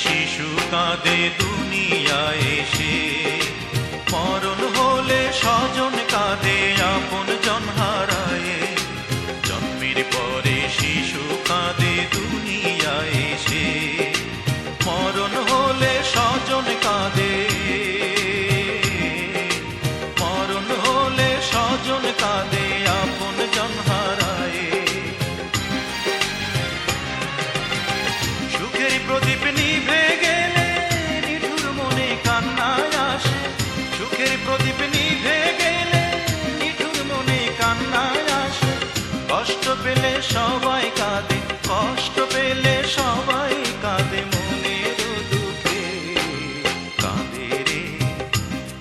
শিশু কাঁদে দুনিয়ায় এসে, মরণ হলে স্বজন কাঁদে আপন জন হারায়ে। জন্মের পরে শিশু কাঁদে দুনিয়ায় এসে, মরণ হলে স্বজন কাঁদে, মরণ হলে স্বজন কাঁদে আপন জন হারায়ে। সুখের প্রদীপ নিভে গেলে নিঠুর মনে কান্নায় আসে, সুখের প্রদীপ নিভে গেলে নিঠুর মনে কান্নায় আসে। কষ্ট পেলে সবাই কাঁদে, কষ্ট পেলে সবাই কাঁদে মনের দুঃখে। কাঁদে রে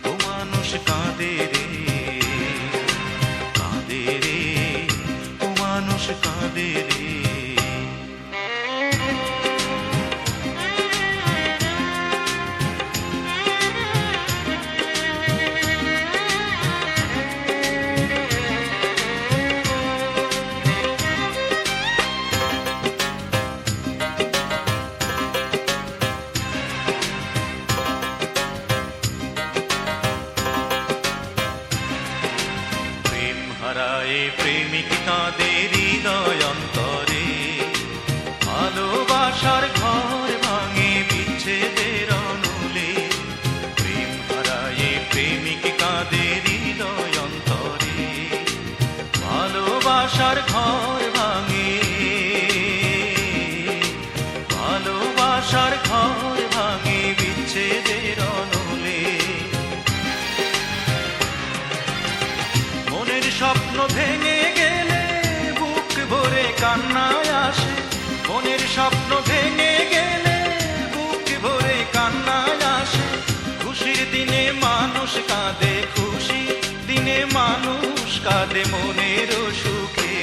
ও মানুষ কাঁদে রে, কাঁদে রে ও মানুষ কাঁদে রে। হারায়ে প্রেমিক কাঁদে হৃদয় অন্তরে, ভালোবাসার ঘর ভাঙে বিচ্ছেদের অনুলে। প্রেম হারায়ে প্রেমিক কাঁদে হৃদয় অন্তরে, ভালোবাসার ঘর ভাঙে, ভালোবাসার ঘর ভাঙে বিচ্ছেদের অনুলে। মনের স্বপ্ন ভেঙে গেলে বুক ভরে কান্নায় আসে, মনের স্বপ্ন ভেঙে গেলে বুক ভরে কান্নায় আসে। খুশির দিনে মানুষ কাঁদে, খুশির দিনে মানুষ কাঁদে মনের সুখে।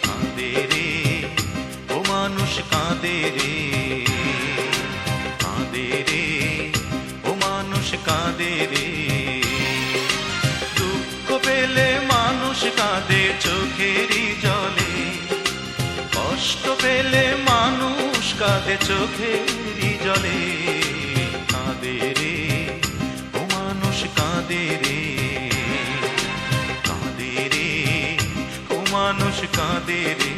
কাঁদে রে ও মানুষ কাঁদে রে, কাঁদে রে ও মানুষ কাঁদে রে। পেলে মানুষ কাঁদে চোখেরই জলে, কষ্ট পেলে মানুষ কাঁদে চোখেরই জলে। কাঁদে রে ও মানুষ কাঁদে রে, কাঁদে রে ও মানুষ কাঁদে রে।